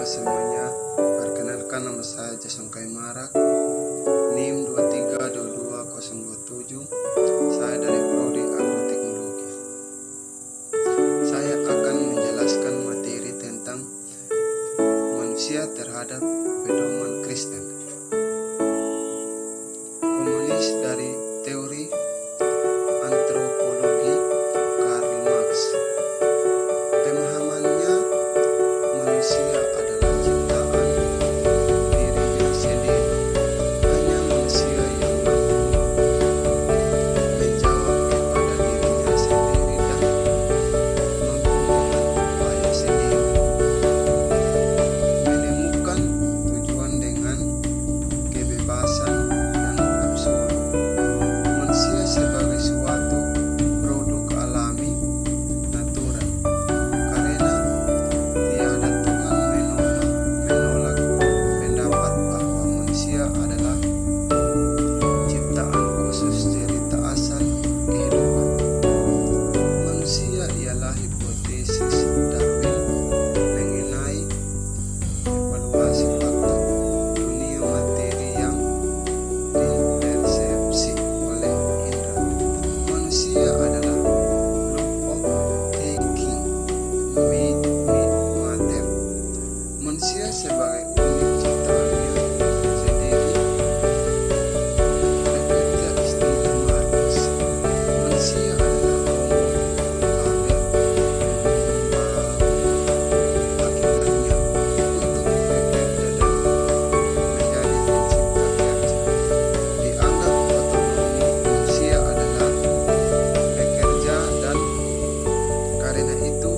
Halo semuanya, perkenalkan nama saya Jason Kaimarak, NIM 2322027. Saya dari Prodi Agroteknologi. Saya akan menjelaskan materi tentang manusia terhadap pedoman Kristen. Komunis dari teori antropologi Karl Marx. Pemahamannya, manusia adalah ciptaan dirinya sendiri. Hanya manusia yang mampu menjawab kepada dirinya sendiri dan mampu dengan upaya sendiri menemukan tujuan dengan kebebasan dan keabsahan. Manusia sebagai suatu produk alami natural, karena tiada Tuhan menolak pendapat bahwa manusia adalah ciptaan khusus cerita asal kehidupan. Manusia ialah hipotesis Darwin mengenai evaluasi fakta dunia materi yang dipersepsi oleh indera. Manusia adalah law of thinking matter. Manusia sebagai unik ciptaannya sendiri bekerja istilah Marx. Manusia adalah homo faber hakikatnya untuk bekerja dan menjadi pencipta kerja. Dianggap otonomi manusia adalah bekerja, dan karena itu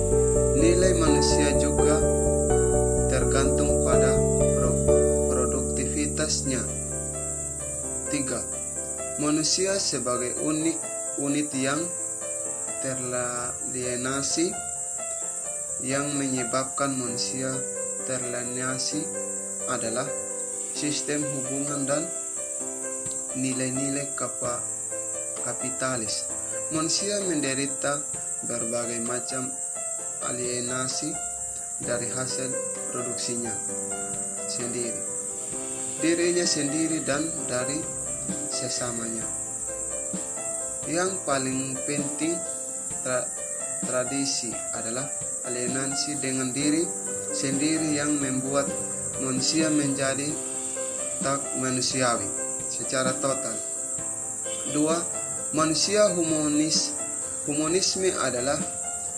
nilai manusia juga tergantung pada produktivitasnya. 3. Manusia sebagai unit yang teralienasi. Yang menyebabkan manusia teralienasi adalah sistem hubungan dan nilai-nilai kapitalis. Manusia menderita berbagai macam alienasi dari hasil produksinya sendiri, dirinya sendiri, dan dari sesamanya. Yang paling penting tradisi adalah alienasi dengan diri sendiri yang membuat manusia menjadi tak manusiawi secara total. 2. Manusia humanisme adalah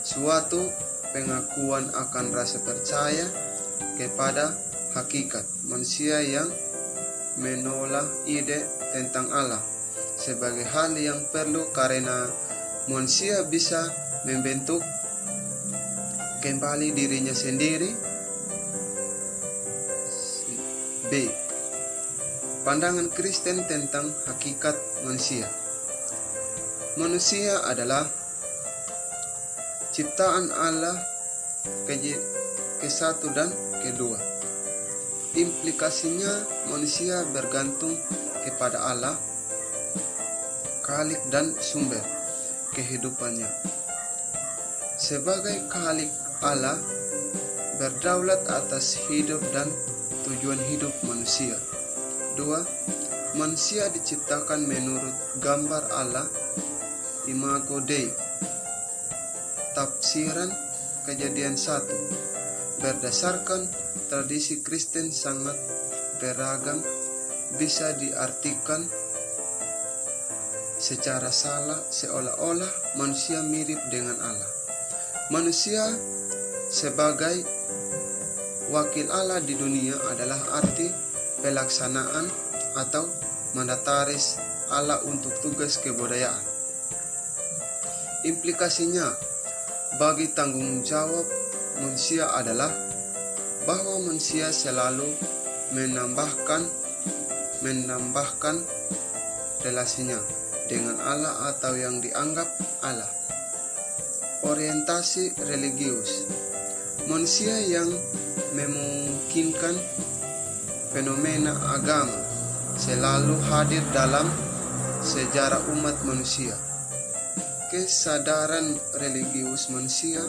suatu pengakuan akan rasa percaya kepada hakikat manusia yang menolak ide tentang Allah sebagai hal yang perlu, karena manusia bisa membentuk kembali dirinya sendiri. B. Pandangan Kristen tentang hakikat manusia. Manusia adalah ciptaan Allah ke-1 dan ke-2. Implikasinya, manusia bergantung kepada Allah, Khalik dan sumber kehidupannya. Sebagai Khalik, Allah berdaulat atas hidup dan tujuan hidup manusia. 2. Manusia diciptakan menurut gambar Allah, Imago Dei. Tafsiran Kejadian 1 berdasarkan tradisi Kristen sangat beragam, bisa diartikan secara salah seolah-olah manusia mirip dengan Allah. Manusia sebagai wakil Allah di dunia adalah arti pelaksanaan atau mandataris Allah untuk tugas kebudayaan. Implikasinya bagi tanggung jawab manusia adalah bahwa manusia selalu menambahkan relasinya dengan Allah atau yang dianggap Allah. Orientasi religius. Manusia yang memungkinkan fenomena agama selalu hadir dalam sejarah umat manusia. Kesadaran religius manusia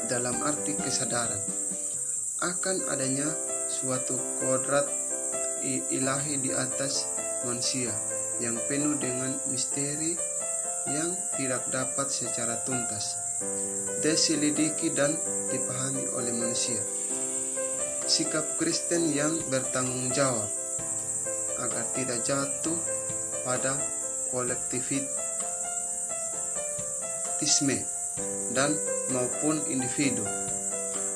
dalam arti kesadaran akan adanya suatu kodrat ilahi di atas manusia yang penuh dengan misteri yang tidak dapat secara tuntas diselidiki dan dipahami oleh manusia. Sikap Kristen yang bertanggung jawab agar tidak jatuh pada kolektivitisme dan maupun individu.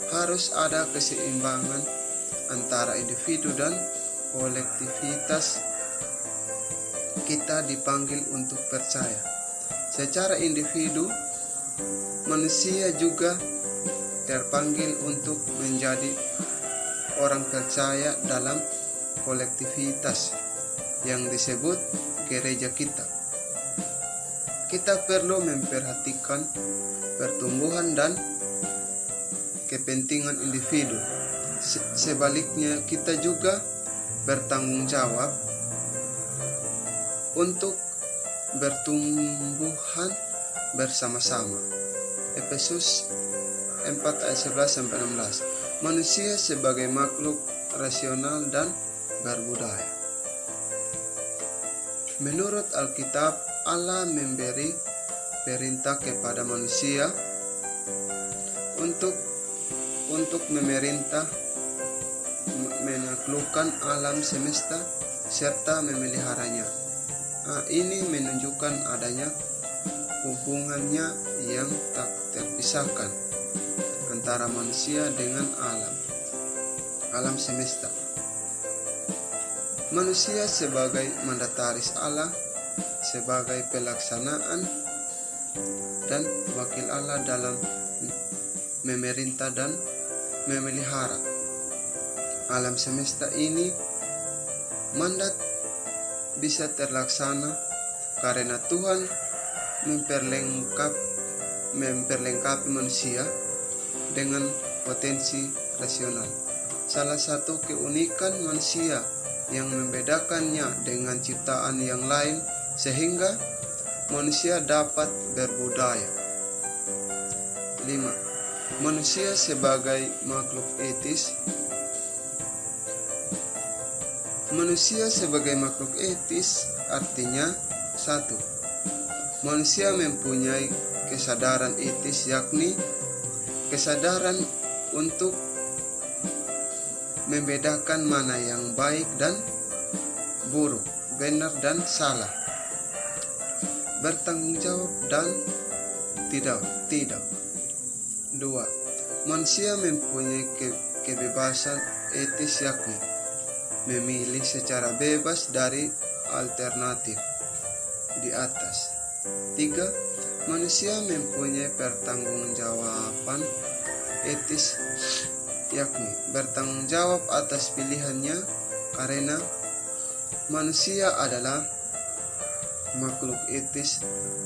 Harus ada keseimbangan antara individu dan kolektivitas. Kita dipanggil untuk percaya. Secara individu, manusia juga terpanggil untuk menjadi orang percaya dalam kolektivitas yang disebut gereja kita. Kita perlu memperhatikan pertumbuhan dan kepentingan individu. Sebaliknya, kita juga bertanggung jawab untuk bertumbuhan bersama-sama. Efesus 4 ayat 11-16. Manusia sebagai makhluk rasional dan berbudaya. Menurut Alkitab, Allah memberi perintah kepada manusia untuk memerintah, menaklukkan alam semesta serta memeliharanya. Ini menunjukkan adanya hubungannya yang tak terpisahkan antara manusia dengan alam semesta. Manusia sebagai mandataris Allah, sebagai pelaksanaan dan wakil Allah dalam memerintah dan memelihara alam semesta ini. Mandat bisa terlaksana karena Tuhan memperlengkapi manusia dengan potensi rasional. Salah satu keunikan manusia yang membedakannya dengan ciptaan yang lain sehingga manusia dapat berbudaya. 5. Manusia sebagai makhluk etis. Manusia sebagai makhluk etis artinya 1. Manusia mempunyai kesadaran etis, yakni kesadaran untuk membedakan mana yang baik dan buruk, benar dan salah, bertanggung jawab dan tidak. 2. Manusia mempunyai kebebasan etis, yakni memilih secara bebas dari alternatif di atas. 3. Manusia mempunyai pertanggungjawaban etis, yakni bertanggung jawab atas pilihannya. Karena manusia adalah makhluk etis,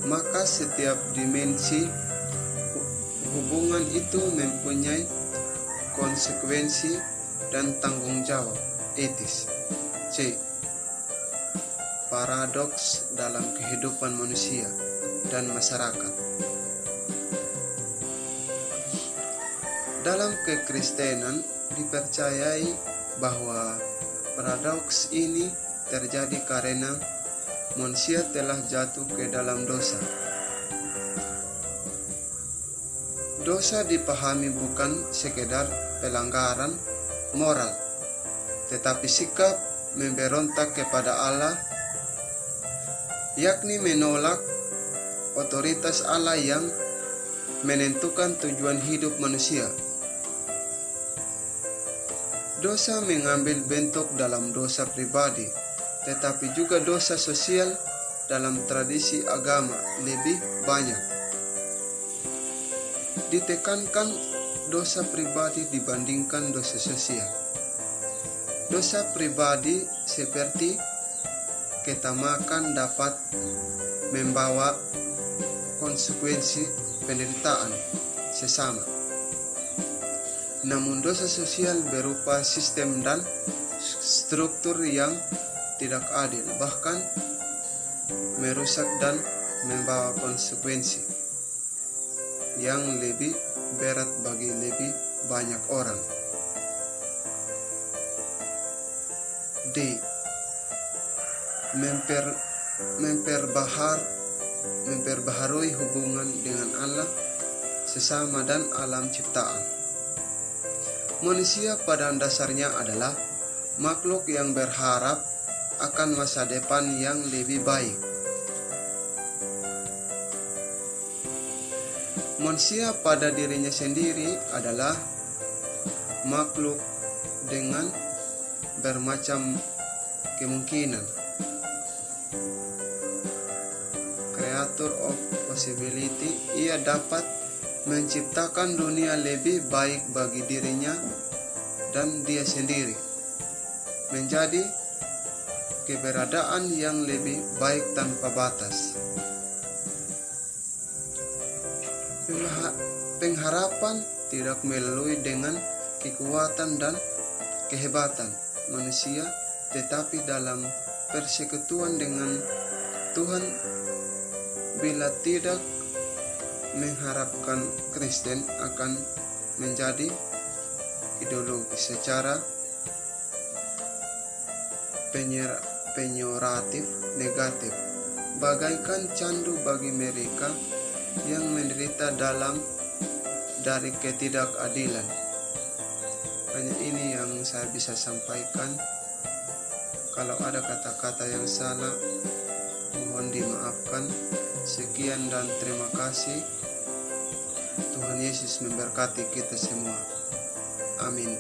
maka setiap dimensi hubungan itu mempunyai konsekuensi dan tanggung jawab etis. C. Paradoks dalam kehidupan manusia dan masyarakat. Dalam kekristenan dipercayai bahwa paradoks ini terjadi karena manusia telah jatuh ke dalam dosa. Dosa dipahami bukan sekedar pelanggaran moral, tetapi sikap memberontak kepada Allah, yakni menolak otoritas Allah yang menentukan tujuan hidup manusia. Dosa mengambil bentuk dalam dosa pribadi, tetapi juga dosa sosial. Dalam tradisi agama lebih banyak ditekankan dosa pribadi dibandingkan dosa sosial. Dosa pribadi seperti ketamakan dapat membawa konsekuensi penderitaan sesama. Namun dosa sosial berupa sistem dan struktur yang tidak adil, bahkan merusak dan membawa konsekuensi yang lebih berat bagi lebih banyak orang. D. Memperbaharui hubungan dengan Allah, sesama dan alam ciptaan. Manusia pada dasarnya adalah makhluk yang berharap akan masa depan yang lebih baik. Manusia pada dirinya sendiri adalah makhluk dengan bermacam kemungkinan. Creator of possibility, ia dapat menciptakan dunia lebih baik bagi dirinya dan dia sendiri, menjadi keberadaan yang lebih baik tanpa batas. Pengharapan tidak melalui dengan kekuatan dan kehebatan manusia, tetapi dalam persekutuan dengan Tuhan. Bila tidak mengharapkan, Kristen akan menjadi ideologi secara penyoratif negatif, bagaikan candu bagi mereka yang menderita dari ketidakadilan. Hanya ini yang saya bisa sampaikan. Kalau ada kata-kata yang salah, mohon dimaafkan. Sekian dan terima kasih. Tuhan Yesus memberkati kita semua. Amin.